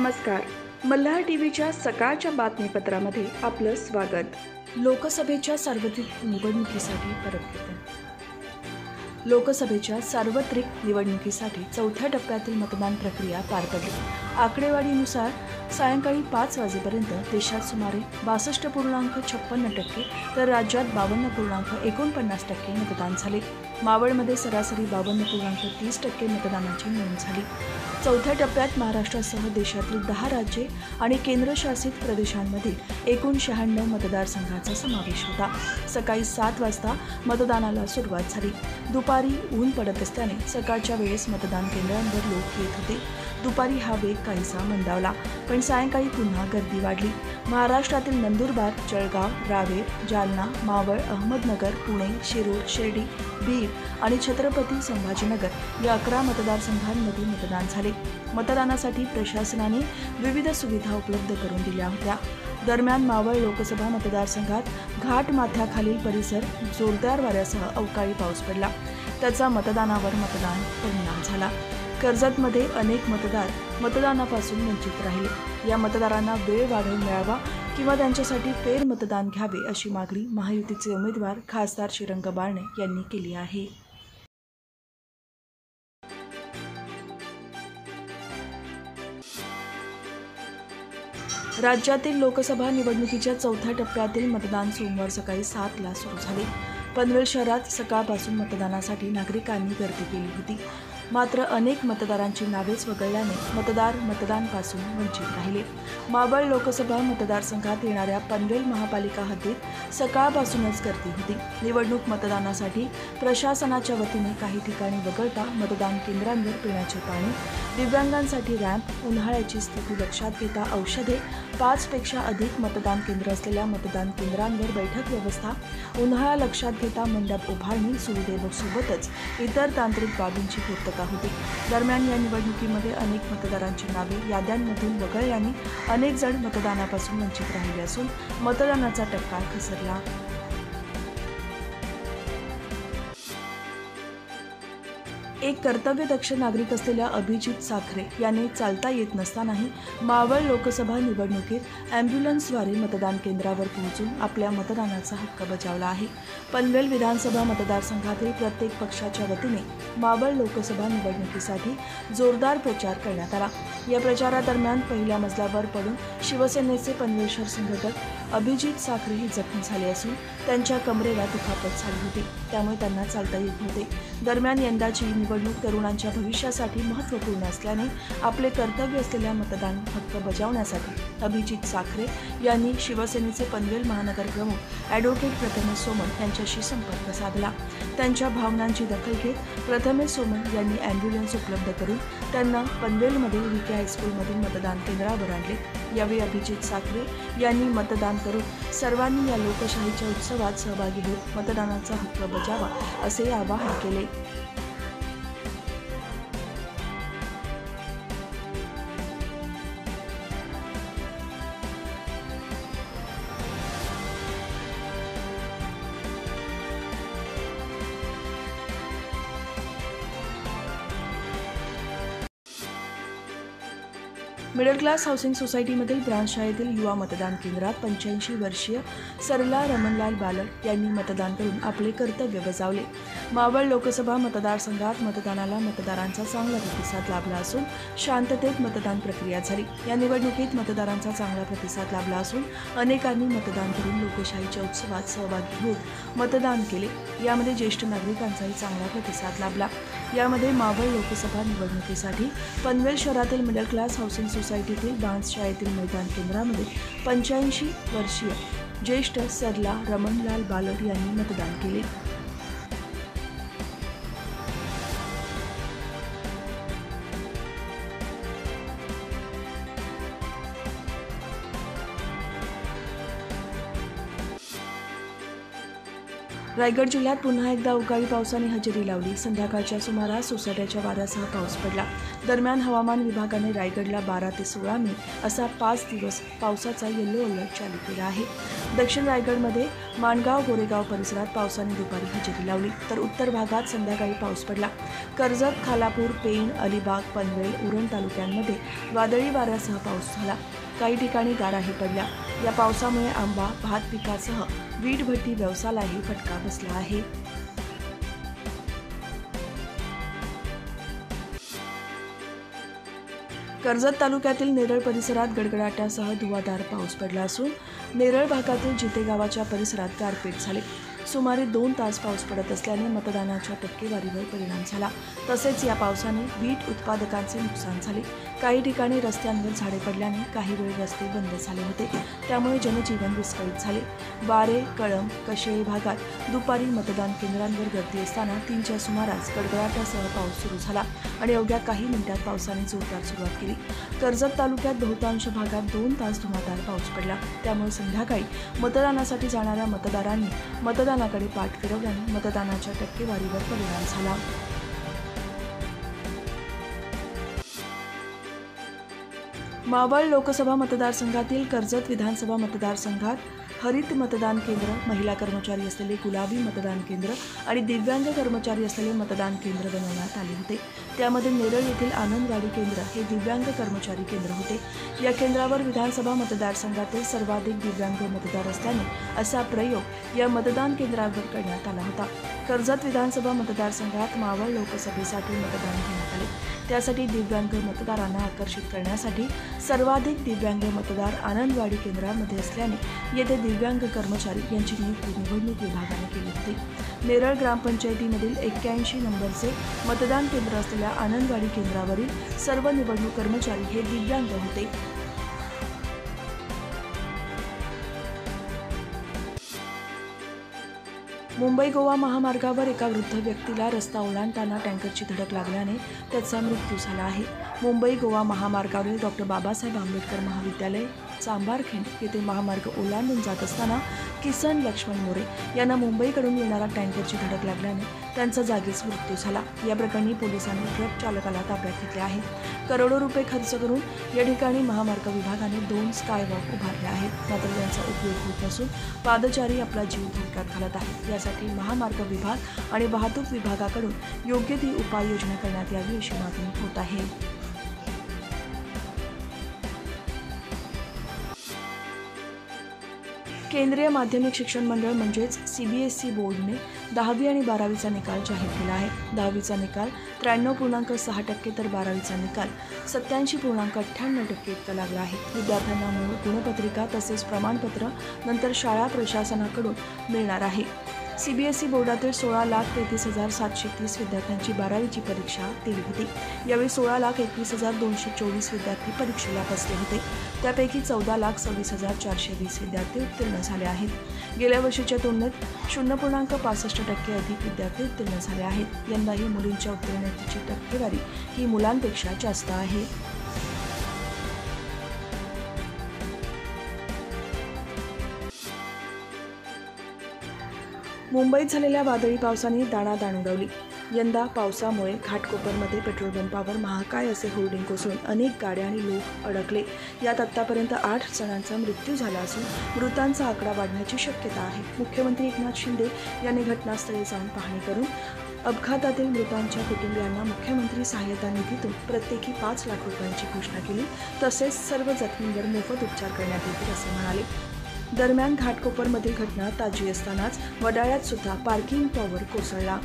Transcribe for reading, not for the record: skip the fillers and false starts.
नमस्कार. मल्हार टीव्हीच्या सकाळच्या बातमीपत्रामध्ये आपलं स्वागत. लोकसभेच्या सार्वत्रिक निवडणुकीसाठी परत येते. लोकसभेच्या सार्वत्रिक निवडणुकीसाठी चौथ्या टप्प्यातील मतदान प्रक्रिया पार पडली. आकडेवारीनुसार सायंकाळी 5 वाजेपर्यंत देशात सुमारे 62.56% तर राज्यात 52.49% मतदान झाले. मावळमध्ये सरासरी 52.30% मतदानाची नोंद झाली. चौथ्या टप्प्यात महाराष्ट्रासह देशातील 10 राज्ये आणि केंद्रशासित प्रदेशांमधील एकूण 96 मतदारसंघाचा समावेश होता. सकाळी 7 वाजता मतदानाला सुरुवात झाली. दुपारी ऊन पडत असल्याने सकाळच्या वेळेस मतदान केंद्रांवर लोक येत होते. दुपारी हा वेग काहीसा मंदावला, पण सायंकाळी पुन्हा गर्दी वाढली. महाराष्ट्रातील नंदुरबार, जळगाव, रावेर, जालना, मावळ, अहमदनगर, पुणे, शिरूर, शिर्डी, बीड आणि छत्रपती संभाजीनगर या 11 मतदारसंघांमध्ये मतदान झाले. मतदानासाठी प्रशासनाने विविध सुविधा उपलब्ध करून दिल्या होत्या. दरम्यान मावळ लोकसभा मतदारसंघात घाटमाथ्याखालील परिसर जोरदार वाऱ्यासह अवकाळी पाऊस पडला. त्याचा मतदानावर परिणाम झाला. कर्जतमध्ये अनेक मतदार मतदानापासून वंचित राहिले. या मतदारांना वेळ वाढवून मिळावा किंवा त्यांच्यासाठी फेरमतदान घ्यावे अशी मागणी महायुतीचे उमेदवार खासदार श्रीरंग बारणे यांनी केली आहे. राज्यातील लोकसभा निवडणुकीच्या चौथ्या टप्प्यातील मतदान सोमवार सकाळी 7 ला सुरू झाले. पनवेल शहरात सकाळपासून मतदानासाठी नागरिकांनी गर्दी केली होती. मात्र अनेक मतदारांची नावेच वगळल्याने मतदार मतदानापासून वंचित राहिले. मावळ लोकसभा मतदारसंघात येणाऱ्या पनवेल महापालिका हद्दीत सकाळपासूनच गर्दी होती. निवडणूक मतदानासाठी प्रशासनाच्या वतीने काही ठिकाणी वगळता मतदान केंद्रांवर पिण्याचे पाणी, दिव्यांगांसाठी रॅम्प, उन्हाळ्याची स्थिती लक्षात घेता औषधे, 5 पेक्षा अधिक मतदान केंद्र असलेल्या मतदान केंद्रांवर बैठक व्यवस्था, उन्हाळा लक्षात घेता मंडप उभारणी सुविधेसोबतच इतर तांत्रिक बाबींची पूर्तता होती. दरम्यान या निवडणुकीमध्ये अनेक मतदारांची नावे याद्यांमधून वगळल्याने अनेक जण मतदानापासून वंचित राहिले असून मतदानाचा टक्का घसरला. एक कर्तव्यदक्ष नागरिक असलेल्या अभिजित साखरे याने चालता येत नसतानाही मावळ लोकसभा निवडणुकीत अँब्युलन्सद्वारे मतदान केंद्रावर पोहोचून आपल्या मतदानाचा हक्क बजावला आहे. पनवेल विधानसभा मतदारसंघातील प्रत्येक पक्षाच्या वतीने मावळ लोकसभा निवडणुकीसाठी जोरदार प्रचार करण्यात आला. या प्रचारादरम्यान पहिल्या मजल्यावर पडून शिवसेनेचे पनवेल शहर संघटक अभिजित साखरे हे जखमी झाले असून त्यांच्या कमरेला दुखापत झाली होती. त्यामुळे त्यांना चालता येत नव्हते. दरम्यान यंदाची निवडणूक तरुणांच्या भविष्यासाठी महत्त्वपूर्ण असल्याने आपले कर्तव्य असलेल्या मतदान हक्क बजावण्यासाठी अभिजित साखरे यांनी शिवसेनेचे पनवेल महानगर प्रमुख ॲडव्होकेट प्रथमेश सोमण यांच्याशी संपर्क साधला. त्यांच्या भावनांची दखल घेत प्रथमेश सोमण यांनी अँब्युलन्स उपलब्ध करून त्यांना पनवेलमधील VK हायस्कूलमधील मतदान केंद्रावर आणले. यावेळी अभिजित साखरे यांनी मतदान करून सर्वांनी या लोकशाहीच्या उत्सवात सहभागी होत मतदानाचा हक्क बजावा असे आवाहन केले. मिडल क्लास हाऊसिंग सोसायटीमधील ब्रांच शाळेतील युवा मतदान केंद्रात 85 वर्षीय सरला रमणलाल बालक यांनी मतदान करून आपले कर्तव्य बजावले. मावळ लोकसभा मतदारसंघात मतदारांचा चांगला प्रतिसाद लाभला असून शांततेत मतदान प्रक्रिया झाली. या निवडणुकीत मतदारांचा चांगला प्रतिसाद लाभला असून अनेकांनी मतदान करून लोकशाहीच्या उत्सवात सहभागी होत मतदान केले. यामध्ये ज्येष्ठ नागरिकांचाही चांगला प्रतिसाद लाभला. यामध्ये मावळ लोकसभा निवडणुकीसाठी पनवेल शहरातील मिडल क्लास हाऊसिंग सोसायटीतील बांस शाळेतील मैदान केंद्रामध्ये 85 वर्षीय ज्येष्ठ सरला रमणलाल बालक यांनी मतदान केले. रायगड जिल्ह्यात पुन्हा एकदा अवकाळी पावसाने हजेरी लावली. संध्याकाळच्या सुमारास सोसाट्याच्या वाऱ्यासह पाऊस पडला. दरम्यान हवामान विभागाने रायगडला 12 ते 16 मे असा 5 दिवस पावसाचा येलो अलर्ट जारी केला आहे. दक्षिण रायगडमध्ये माणगाव गोरेगाव परिसरात पावसाने दुपारी हजेरी लावली, तर उत्तर भागात संध्याकाळी पाऊस पडला. कर्जत, खालापूर, पेण, अलिबाग, पनवेल, उरण तालुक्यांमध्ये वादळी वाऱ्यासह पाऊस झाला. काही ठिकाणी गाराही पडल्या. या पावसामुळे आंबा, भात पिकासह वीटभट्टी व्यवसायालाही फटका बसला आहे. कर्जत तालुक्यातील नेरळ परिसरात गडगडाटासह धुवाधार पाऊस पडला असून नेरळ भागातील जिते गावाच्या परिसरात गारपीट झाले. सुमारे 2 तास पाऊस पडत असल्याने मतदानाच्या टक्केवारीवर परिणाम झाला. तसेच या पावसाने वीट उत्पादकांचे नुकसान झाले. काही ठिकाणी रस्त्यांवर झाडे पडल्याने काही वेळ रस्ते बंद झाले होते, त्यामुळे जनजीवन विस्कळीत झाले. बारे, कळंब, कशेळी भागात दुपारी मतदान केंद्रांवर गर्दी असताना 3च्या सुमारास गडगडाटासह पाऊस सुरू झाला आणि अवघ्या काही मिनिटात पावसाने जोरदार सुरुवात केली. कर्जत तालुक्यात बहुतांश भागात 2 तास धुवाधार पाऊस पडला. त्यामुळे संध्याकाळी मतदानासाठी जाणाऱ्या मतदारांनी मतदानाकडे पाठ फिरवल्याने मतदानाच्या टक्केवारीवर परिणाम झाला. मावळ लोकसभा मतदारसंघातील कर्जत विधानसभा मतदारसंघात हरित मतदान केंद्र, महिला कर्मचारी असलेले गुलाबी मतदान केंद्र आणि दिव्यांग कर्मचारी असलेले मतदान केंद्र बनवण्यात आले होते. त्यामध्ये नेरळ येथील आनंदवाडी केंद्र हे दिव्यांग कर्मचारी केंद्र होते. या केंद्रावर विधानसभा मतदारसंघातील सर्वाधिक दिव्यांग मतदार असल्याने असा प्रयोग या मतदान केंद्रावर करण्यात आला होता. कर्जत विधानसभा मतदारसंघात मावळ लोकसभेसाठी मतदान घेण्यात आले. त्यासाठी दिव्यांग मतदारांना आकर्षित करण्यासाठी सर्वाधिक दिव्यांग मतदार आनंदवाडी केंद्रामध्ये असल्याने येथे दिव्यांग कर्मचारी यांची नियुक्ती निवडणूक विभागाने केली होती. नेरळ ग्रामपंचायतीमधील 81 नंबरचे मतदान केंद्र असलेल्या आनंदवाडी केंद्रावरील सर्व निवडणूक कर्मचारी हे दिव्यांग होते. मुंबई गोवा महामार्गावर एका वृद्ध व्यक्तीला रस्ता ओलांडताना टँकरची धडक लागल्याने त्याचा मृत्यू झाला आहे. मुंबई गोवा महामार्गावरील डॉक्टर बाबासाहेब आंबेडकर महाविद्यालय चांभारखेड येथे महामार्ग ओलांडून जात असताना किसन लक्ष्मण मोरे यांना मुंबईकडून येणारा टँकरची धडक लागल्याने त्यांचा जागीच मृत्यू झाला. या प्रकरणी पोलिसांनी ट्रक चालकाला ताब्यात घेतले आहे. करोडो रुपये खर्च करून या ठिकाणी महामार्ग विभागाने 2 स्कायवॉक उभारले आहेत, मात्र त्यांचा उपयोग होत नसून पादचारी आपला जीव धोक्यात घालत आहेत. यासाठी महामार्ग विभाग आणि वाहतूक विभागाकडून योग्य ती उपाययोजना करण्यात यावी अशी मागणी होत आहे. केंद्रीय माध्यमिक शिक्षण मंडळ म्हणजेच CBSE बोर्डने 10वी आणि 12वीचा निकाल जाहीर केला आहे. 10वीचा निकाल 93.6% तर 12वीचा निकाल 87.98% इतका लागला आहे. विद्यार्थ्यांना मूळ गुणपत्रिका तसेच प्रमाणपत्र नंतर शाळा प्रशासनाकडून मिळणार आहे. CBSE बोर्डातील 16,33,730 विद्यार्थ्यांची 12वीची परीक्षा दिली होती. यावेळी 16,21,224 विद्यार्थी परीक्षेला बसले होते. त्यापैकी 14,26,420 विद्यार्थी उत्तीर्ण झाले आहेत. गेल्या वर्षीच्या तुलनेत 0.65% अधिक विद्यार्थी उत्तीर्ण झाले आहेत. यंदाही मुलींच्या उत्तीर्णतेची टक्केवारी ही मुलांपेक्षा जास्त आहे. मुंबईत झालेल्या वादळी पावसाने दाणादाण उडवली. यंदा पावसामुळे घाटकोपरमध्ये पेट्रोल पंपावर महाकाय असे होर्डिंग कोसळून अनेक गाड्या आणि लोक अडकले. यात आतापर्यंत 8 जणांचा मृत्यू झाला असून मृतांचा आकडा वाढण्याची शक्यता आहे. मुख्यमंत्री एकनाथ शिंदे यांनी घटनास्थळी जाऊन पाहणी करून अपघातातील मृतांच्या कुटुंबियांना मुख्यमंत्री सहाय्यता निधीतून प्रत्येकी 5 लाख रुपयांची घोषणा केली. तसेच सर्व जखमींवर मोफत उपचार करण्यात येतील असे म्हणाले. दरम्यान घाटकोपरमधील घटना ताजी असतानाच वडाळ्यात सुद्धा पार्किंग टॉवर कोसळला.